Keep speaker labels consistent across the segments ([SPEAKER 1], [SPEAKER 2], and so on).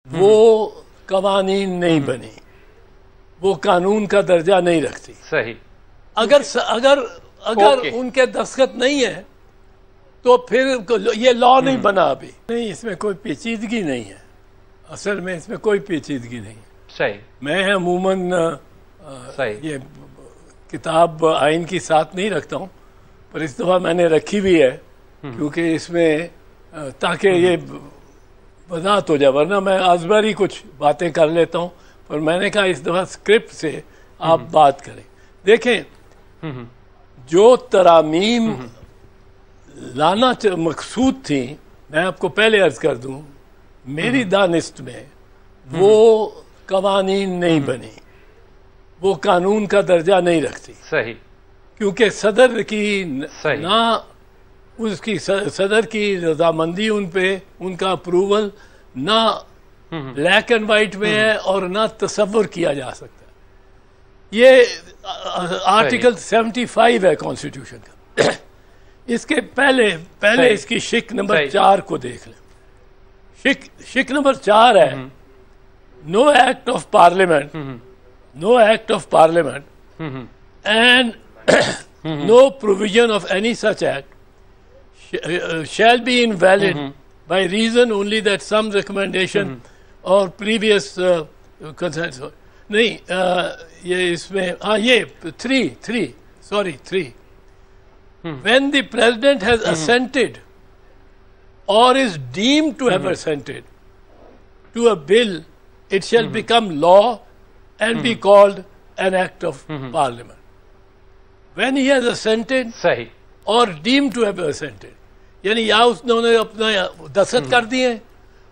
[SPEAKER 1] وہ قوانین نہیں بنی، وہ قانون کا درجہ نہیں رکھتی.
[SPEAKER 2] صحیح.
[SPEAKER 1] اگر ان کے دستخط نہیں ہے تو پھر یہ لا نہیں بنا ابھی. نہیں، اس میں کوئی پیچیدگی نہیں ہے، اصل میں اس میں کوئی پیچیدگی نہیں ہے.
[SPEAKER 2] صحیح.
[SPEAKER 1] میں عموماً یہ کتاب آئین کی ساتھ نہیں رکھتا ہوں، پر اس دفعہ میں نے رکھی بھی ہے کیونکہ اس میں تاکہ یہ وضاحت ہو جائے، ورنہ میں ازبر ہی کچھ باتیں کر لیتا ہوں. پر میں نے کہا اس دفعہ اسکرپٹ سے آپ بات کریں. دیکھیں، جو ترامیم لانا مقصود تھیں، میں آپ کو پہلے عرض کر دوں، میری دانست میں وہ قوانین نہیں بنی، وہ قانون کا درجہ نہیں رکھتی.
[SPEAKER 2] صحیح.
[SPEAKER 1] کیونکہ صدر کی نہ اس کی صدر کی رضامندی ان پہ، ان کا اپروول نہ بلیک اینڈ وائٹ میں ہے اور نہ تصور کیا جا سکتا ہے. یہ آرٹیکل 75 ہے کانسٹیٹیوشن کا. اس کے پہلے اس کی شک نمبر 4 کو دیکھ لیں. شک نمبر 4 ہے، no act of parliament and no provision of any such act shall be invalid by reason only that some recommendation or previous consent. نہیں، یہ اس میں یہ 3 when the president has assented or is deemed to have assented to a bill, it shall become law and be called an act of parliament. When he has assented or deemed to have assented، یعنی یا انہوں نے اپنا دستخط کر دیے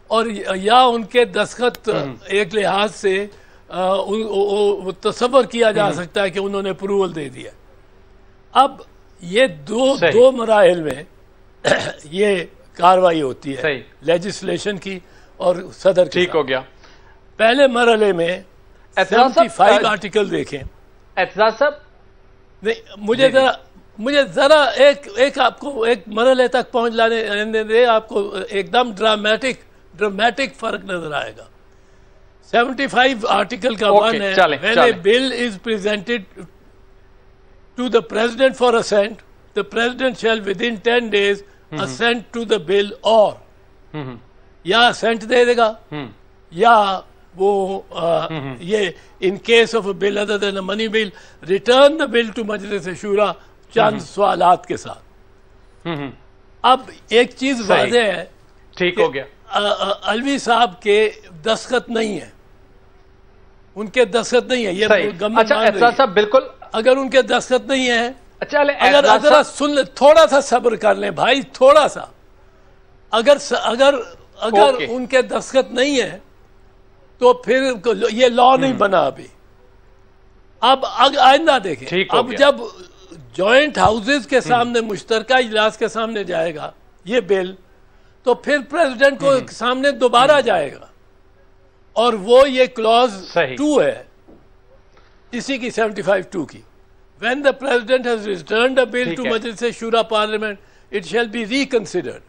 [SPEAKER 1] اور یا ان کے دستخط ایک لحاظ سے تصور کیا جا سکتا ہے کہ انہوں نے اپروول دے دیا. اب یہ دو مراحل میں یہ کاروائی ہوتی ہے لیجسلیشن کی اور صدر کی.
[SPEAKER 2] ٹھیک ہو گیا.
[SPEAKER 1] پہلے مرحلے میں 75 آرٹیکل دیکھیں.
[SPEAKER 2] اعتزاز صاحب،
[SPEAKER 1] نہیں، مجھے ذرا ایک آپ کو ایک مرحلے تک پہنچ لانے دے، آپ کو ایک دم ڈرامیٹک فرق نظر آئے گا. 75 آرٹیکل کا 1 ہے، when a bill is presented to the president for assent, the president shall within 10 days assent to the bill or یا assent دے گا یا وہ یہ in case of a bill other than a money bill return the bill to مجلس شورا چند سوالات کے ساتھ. اب ایک چیز واضح ہے،
[SPEAKER 2] ٹھیک ہو گیا،
[SPEAKER 1] علوی صاحب کے دستخط نہیں ہے، ان کے دستخط نہیں ہے. یہ گورنمنٹ
[SPEAKER 2] صاحب بالکل،
[SPEAKER 1] اگر ان کے دستخط نہیں ہے،
[SPEAKER 2] اگر
[SPEAKER 1] سن لیں، تھوڑا سا صبر کر لیں بھائی، تھوڑا سا. اگر ان کے دستخط نہیں ہے تو پھر یہ لا نہیں بنا ابھی. اب آئندہ دیکھیں، اب جب جوائنٹ ہاؤسز کے سامنے، مشترکہ اجلاس کے سامنے جائے گا یہ بل، تو پھر پریزیڈنٹ کو سامنے دوبارہ جائے گا اور وہ یہ کلوز 2 ہے اسی کی 75(2) کی. when the president has returned a bill to مجلس شورا parliament it shall be reconsidered.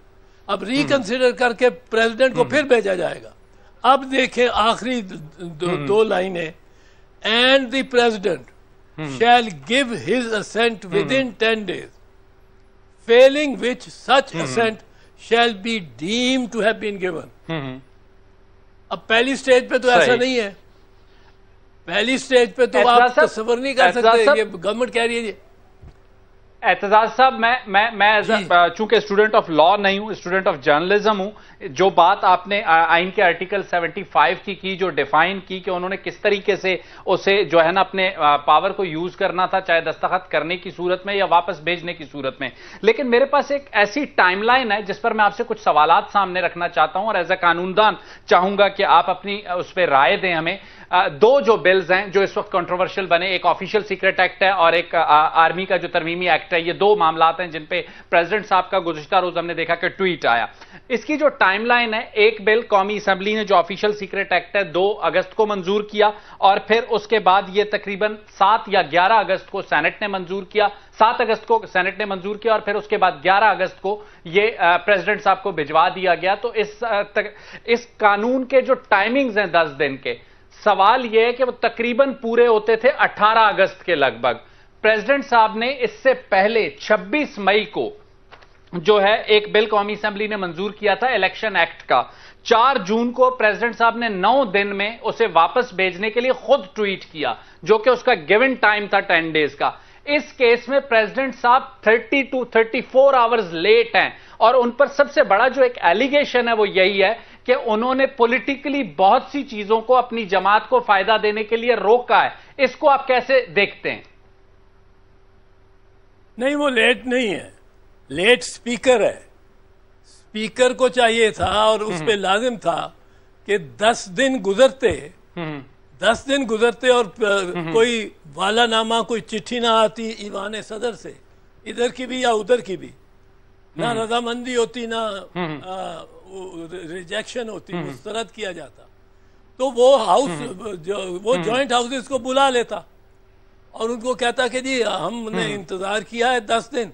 [SPEAKER 1] اب ریکنسیڈر کر کے پریزیڈنٹ کو پھر بھیجا جائے گا. اب دیکھیں آخری 2 لائنیں، and the president shall give his assent within 10 days, failing which such assent shall be deemed to have been given. اب پہلی سٹیج پہ تو ایسا نہیں ہے. پہلی سٹیج پہ تو آپ تصور نہیں کر سکتے. یہ گورنمنٹ کہہ رہی ہے.
[SPEAKER 2] اعتزاز صاحب، میں چونکہ اسٹوڈنٹ آف لا نہیں ہوں، اسٹوڈنٹ آف جرنلزم ہوں، جو بات آپ نے آئین کے آرٹیکل 75 کی جو ڈیفائن کی کہ انہوں نے کس طریقے سے اسے جو ہے نا اپنے پاور کو یوز کرنا تھا، چاہے دستخط کرنے کی صورت میں یا واپس بھیجنے کی صورت میں. لیکن میرے پاس ایک ایسی ٹائم لائن ہے جس پر میں آپ سے کچھ سوالات سامنے رکھنا چاہتا ہوں اور ایز اے قانون دان چاہوں گا کہ آپ اپنی اس پہ رائے دیں ہمیں. 2 جو بلز ہیں جو اس وقت کنٹروورشل بنے، ایک آفیشیل سیکرٹ ایکٹ ہے اور ایک آرمی کا جو ترمیمی ایکٹ ایکٹ ہے. یہ دو معاملات ہیں جن پہ پریزیڈنٹ صاحب کا گزشتہ روز ہم نے دیکھا کہ ٹویٹ آیا. اس کی جو ٹائم لائن ہے, ایک بل قومی اسمبلی نے جو آفیشل سیکرٹ ایکٹ ہے 2 اگست کو منظور کیا, اور پھر اس کے بعد یہ تقریباً 7 یا 11 اگست کو سینٹ نے منظور کیا. 7 اگست کو سینٹ نے منظور کیا اور پھر اس کے بعد 11 اگست کو یہ پریزیڈنٹ صاحب کو بھجوا دیا گیا. تو اس قانون کے جو ٹائمنگز ہیں 10 دن کے, سوال یہ ہے کہ وہ تقریباً پورے ہوتے تھے 18 اگست کے لگ بھگ. پریزیڈنٹ صاحب نے اس سے پہلے 26 مئی کو جو ہے ایک بل قومی اسمبلی نے منظور کیا تھا الیکشن ایکٹ کا. 4 جون کو پریزیڈنٹ صاحب نے 9 دن میں اسے واپس بھیجنے کے لیے خود ٹویٹ کیا, جو کہ اس کا گیون ٹائم تھا 10 ڈیز کا. اس کیس میں پریزیڈنٹ صاحب 30 to 34 آورز لیٹ ہیں, اور ان پر سب سے بڑا جو ایک ایلیگیشن ہے وہ یہی ہے کہ انہوں نے پولیٹیکلی بہت سی چیزوں کو اپنی جماعت کو فائدہ دینے کے لیے روکا ہے. اس کو آپ کیسے دیکھتے ہیں؟
[SPEAKER 1] نہیں, وہ لیٹ نہیں ہے, لیٹ سپیکر ہے. سپیکر کو چاہیے تھا اور اس پہ لازم تھا کہ 10 دن گزرتے 10 دن گزرتے اور کوئی والا نامہ, کوئی چٹھی نہ آتی ایوان صدر سے, ادھر کی بھی یا ادھر کی بھی, نہ رضامندی ہوتی نہ ریجیکشن ہوتی, مسترد کیا جاتا. تو وہ وہ جوائنٹ ہاؤسز کو بلا لیتا اور ان کو کہتا کہ جی ہم نے انتظار کیا ہے 10 دن.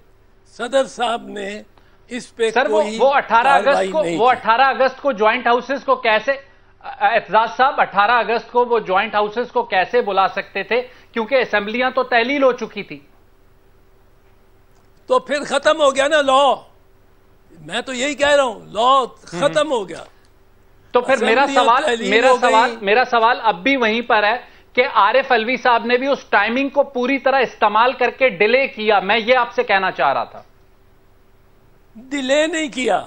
[SPEAKER 1] صدر صاحب نے اس پہ کوئی
[SPEAKER 2] وہ 18 اگست کو جوائنٹ ہاؤسز کو کیسے, اعتزاز صاحب 18 اگست کو وہ جوائنٹ ہاؤسز کو کیسے بلا سکتے تھے, کیونکہ اسمبلیاں تو تحلیل ہو چکی تھی.
[SPEAKER 1] تو پھر ختم ہو گیا نا لا. میں تو یہی کہہ رہا ہوں, لا ختم ہو گیا.
[SPEAKER 2] تو پھر میرا سوال اب بھی وہیں پر ہے کہ عارف علوی صاحب نے بھی اس ٹائمنگ کو پوری طرح استعمال کر کے ڈیلے کیا. میں یہ آپ سے کہنا چاہ رہا تھا.
[SPEAKER 1] ڈیلے نہیں کیا,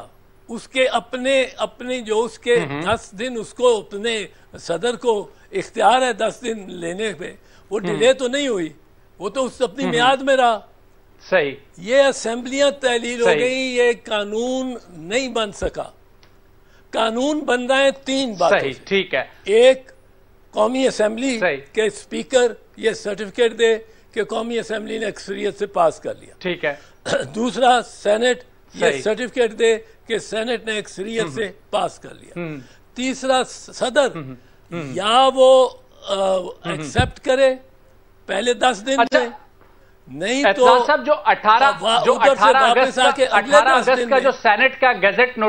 [SPEAKER 1] اس کے اپنے جو اس کے 10 دن اس کو اپنے صدر کو اختیار ہے 10 دن لینے پہ, وہ ڈیلے تو نہیں ہوئی, وہ تو اس اپنی میعاد میں رہا.
[SPEAKER 2] صحیح.
[SPEAKER 1] یہ اسمبلیاں تحلیل ہو گئی, یہ قانون نہیں بن سکا. قانون بن رہا ہے 3 باتوں سے.
[SPEAKER 2] ٹھیک ہے.
[SPEAKER 1] ایک, قومی اسمبلی کے اسپیکر یہ سرٹیفکیٹ دے کہ قومی اسمبلی نے اکثریت سے پاس کر لیا.
[SPEAKER 2] ٹھیک ہے.
[SPEAKER 1] دوسرا, سینٹ یہ سرٹیفکیٹ دے کہ سینٹ نے اکثریت سے پاس کر لیا. تیسرا, صدر یا وہ ایکسپٹ کرے پہلے 10 دن میں, نہیں تو
[SPEAKER 2] صاحب جو 18 اگست کا جو سینٹ کا گزٹ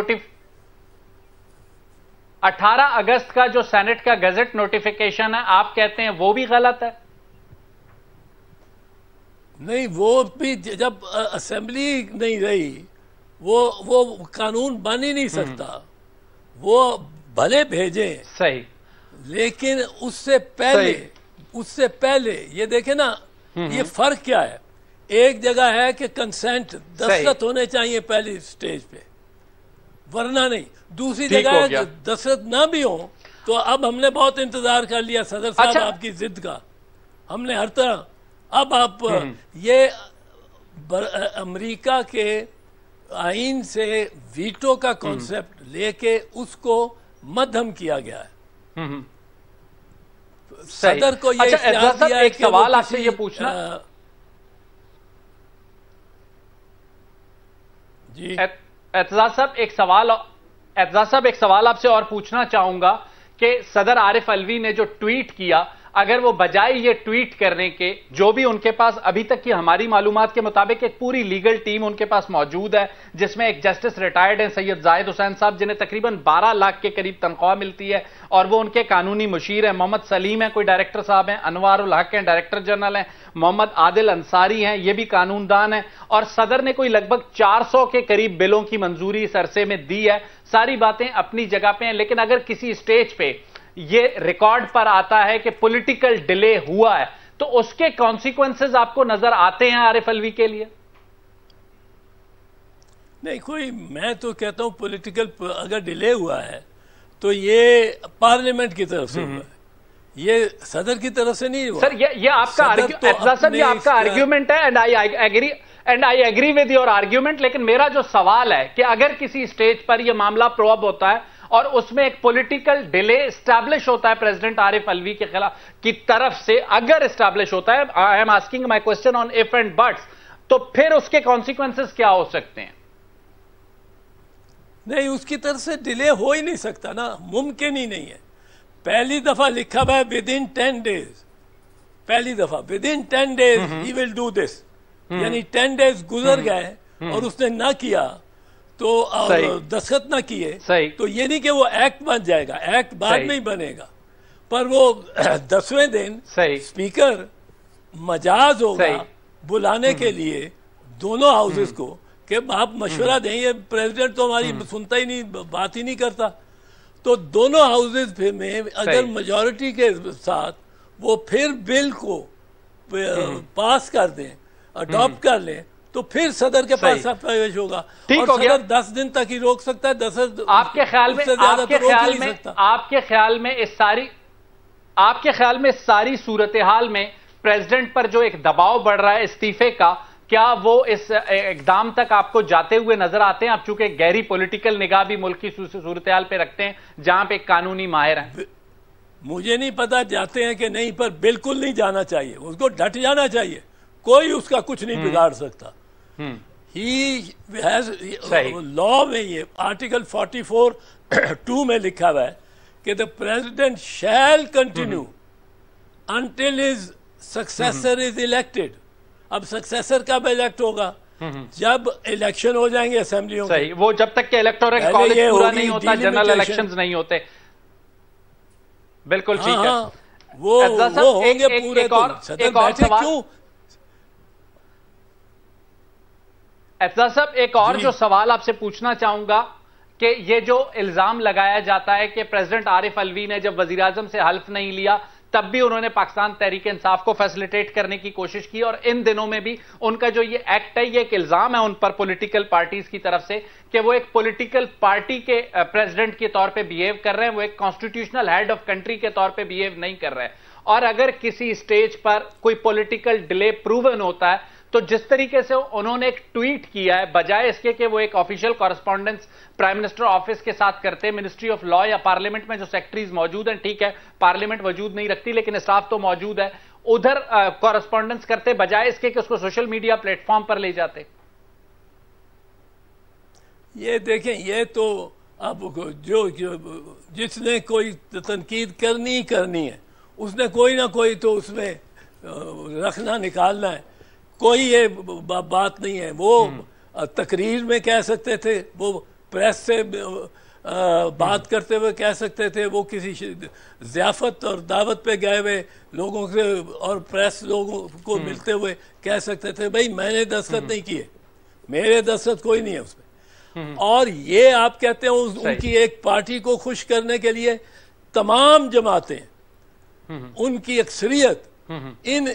[SPEAKER 2] 18 اگست کا جو سینٹ کا گزٹ نوٹیفیکیشن ہے, آپ کہتے ہیں وہ بھی غلط ہے؟
[SPEAKER 1] نہیں, وہ بھی جب اسمبلی نہیں رہی وہ قانون بن ہی نہیں سکتا. وہ بھلے بھیجیں
[SPEAKER 2] صحیح,
[SPEAKER 1] لیکن اس سے پہلے یہ دیکھیں نا, یہ فرق کیا ہے. ایک جگہ ہے کہ کنسینٹ دستخط ہونے چاہیے پہلی سٹیج پہ, ورنہ نہیں. دوسری جگہ ہے دستخط نہ بھی ہوں تو اب ہم نے بہت انتظار کر لیا صدر صاحب آپ کی ضد کا, ہم نے ہر طرح. اب آپ یہ امریکہ کے آئین سے ویٹو کا کانسیپٹ لے کے اس کو مدھم کیا گیا ہے. صدر کو یہ اختیار دیا ہے.
[SPEAKER 2] ایک سوال آپ سے یہ پوچھنا,
[SPEAKER 1] جی
[SPEAKER 2] اعتزاز صاحب ایک سوال آپ سے اور پوچھنا چاہوں گا کہ صدر عارف علوی نے جو ٹویٹ کیا, اگر وہ بجائے یہ ٹویٹ کرنے کے, جو بھی ان کے پاس ابھی تک کی ہماری معلومات کے مطابق ایک پوری لیگل ٹیم ان کے پاس موجود ہے, جس میں ایک جسٹس ریٹائرڈ ہیں سید زاہد حسین صاحب, جنہیں تقریباً 12 لاکھ کے قریب تنخواہ ملتی ہے, اور وہ ان کے قانونی مشیر ہیں. محمد سلیم ہیں, کوئی ڈائریکٹر صاحب ہیں. انوار الحق ہیں, ڈائریکٹر جنرل ہیں. محمد عادل انصاری ہیں, یہ بھی قانون دان ہیں. اور صدر نے کوئی لگ بھگ 400 کے قریب بلوں کی منظوری اس عرصے میں دی ہے. ساری باتیں اپنی جگہ پہ ہیں, لیکن اگر کسی اسٹیج پہ یہ ریکارڈ پر آتا ہے کہ پولیٹیکل ڈیلے ہوا ہے, تو اس کے کانسیکوینسز آپ کو نظر آتے ہیں عارف علوی کے لیے؟
[SPEAKER 1] نہیں, کوئی, میں تو کہتا ہوں پولیٹیکل اگر ڈیلے ہوا ہے تو یہ پارلیمنٹ کی طرف سے ہوا ہے, یہ صدر کی طرف سے نہیں ہوا.
[SPEAKER 2] سر یہ آپ کا آرگیومنٹ ہے, and I agree with your argument. لیکن میرا جو سوال ہے کہ اگر کسی اسٹیج پر یہ معاملہ پروب ہوتا ہے اور اس میں ایک پولیٹیکل ڈیلے اسٹیبلش ہوتا ہے پریزیڈنٹ عارف علوی کے خلاف کی طرف سے, اگر اسٹیبلش ہوتا ہے, I am asking my question on if and bits, تو پھر اس کے کانسیکوینسز کیا ہو سکتے ہیں؟
[SPEAKER 1] نہیں، اس کی طرف سے ڈیلے ہو ہی نہیں سکتا نا، ممکن ہی نہیں ہے. پہلی دفعہ لکھا ہوا ہے ود ان 10 days، پہلی دفعہ with in 10 days he will do this, یعنی 10 days گزر گئے اور اس نے نہ کیا تو دستخط نہ کیے تو یہ نہیں کہ وہ ایکٹ بن جائے گا، ایکٹ بعد میں ہی بنے گا، پر وہ 10ویں دن اسپیکر مجاز ہوگا بلانے کے لیے دونوں ہاؤسز کو کہ آپ مشورہ دیں. یہ پریزیڈنٹ تو ہماری سنتا ہی نہیں، بات ہی نہیں کرتا. تو دونوں ہاؤسز میں اگر میجورٹی کے ساتھ وہ پھر بل کو پاس کر دیں، اڈاپٹ کر لیں، تو پھر صدر کے پاس پیش ہوگا، اور صدر 10 دن تک ہی روک سکتا ہے. 10
[SPEAKER 2] آپ کے خیال میں اس ساری صورتحال میں پریزیڈنٹ پر جو ایک دباؤ بڑھ رہا ہے استعفے کا، کیا وہ اس اقدام تک آپ کو جاتے ہوئے نظر آتے ہیں؟ آپ چونکہ گہری پولیٹیکل نگاہ بھی ملک کی صورتحال پہ رکھتے ہیں جہاں پہ ایک قانونی ماہر ہیں.
[SPEAKER 1] مجھے نہیں پتا جاتے ہیں کہ نہیں، پر بالکل نہیں جانا چاہیے، اس کو ڈٹ جانا چاہیے، کوئی اس کا کچھ نہیں بگاڑ سکتا. لا میں یہ آرٹیکل 44(2) میں لکھا ہوا ہے کہ the president shall continue until his successor is elected. اب سکسیسر کب الیکٹ ہوگا؟ جب الیکشن ہو جائیں گے اسمبلیوں کے.
[SPEAKER 2] وہ جب تک کہ الیکٹورل کالج پورا نہیں ہوتا، جنرل الیکشنز نہیں ہوتے. بالکل ٹھیک ہے،
[SPEAKER 1] وہ ہوں گے پورے.
[SPEAKER 2] اعتزاز صاحب، ایک اور جو سوال آپ سے پوچھنا چاہوں گا کہ یہ جو الزام لگایا جاتا ہے کہ پریزیڈنٹ عارف الوی نے جب وزیراعظم سے حلف نہیں لیا تب بھی انہوں نے پاکستان تحریک انصاف کو فیسلیٹیٹ کرنے کی کوشش کی، اور ان دنوں میں بھی ان کا جو یہ ایکٹ ہے، یہ ایک الزام ہے ان پر پولیٹیکل پارٹیز کی طرف سے کہ وہ ایک پولیٹیکل پارٹی کے پریزیڈنٹ کے طور پہ بیہیو کر رہے ہیں، وہ ایک کانسٹیٹیوشنل ہیڈ آف کنٹری کے طور پہ بیہیو نہیں کر رہے. اور اگر کسی سٹیج پر کوئی پولیٹیکل ڈیلے پروون ہوتا ہے تو جس طریقے سے انہوں نے ایک ٹویٹ کیا ہے، بجائے اس کے کہ وہ ایک official correspondence prime minister office کے ساتھ کرتے ہیں، منسٹری آف لا یا پارلیمنٹ میں جو سیکٹریز موجود ہیں، ٹھیک ہے پارلیمنٹ وجود نہیں رکھتی لیکن اسٹاف تو موجود ہے، ادھر کورسپونڈنس کرتے بجائے اس کے کہ اس کو سوشل میڈیا پلیٹ فارم پر لے جاتے.
[SPEAKER 1] یہ دیکھیں، یہ تو اب جس نے کوئی تنقید کرنی ہے اس نے کوئی نہ کوئی تو اس میں رکھنا نکالنا ہے. کوئی یہ بات نہیں ہے. وہ تقریر میں کہہ سکتے تھے، وہ پریس سے بات کرتے ہوئے کہہ سکتے تھے، وہ کسی ضیافت اور دعوت پہ گئے ہوئے لوگوں سے اور پریس لوگوں کو ملتے ہوئے کہہ سکتے تھے بھائی میں نے دستخط نہیں کیے، میرے دستخط کوئی نہیں ہے اس میں. اور یہ آپ کہتے ہیں ان کی ایک پارٹی کو خوش کرنے کے لیے تمام جماعتیں، ان کی اکثریت ان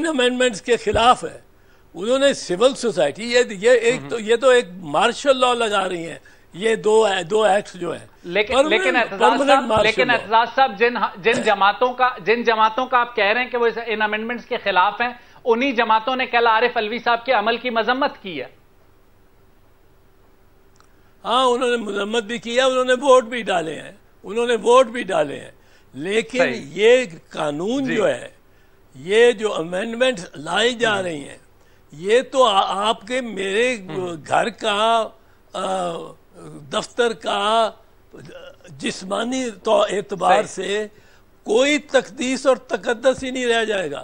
[SPEAKER 1] امینڈمنٹس کے خلاف ہے. انہوں نے سول سوسائٹی یہ تو ایک مارشل لا لگا رہی ہیں، یہ دو ایکٹس جو ہیں.
[SPEAKER 2] لیکن اعتزاز صاحب، جن جماعتوں کا آپ کہہ رہے ہیں کہ وہ ان امینڈمنٹس کے خلاف ہیں، انہی جماعتوں نے کل عارف الوی صاحب کے عمل کی مذمت کی ہے.
[SPEAKER 1] ہاں، انہوں نے مذمت بھی کیا، انہوں نے ووٹ بھی ڈالے ہیں. لیکن یہ قانون جو ہے، یہ جو امینڈمنٹ لائی جا رہی ہیں، یہ تو آپ کے میرے گھر کا، دفتر کا جسمانی اعتبار سے کوئی تقدیس اور تقدس ہی نہیں رہ جائے گا.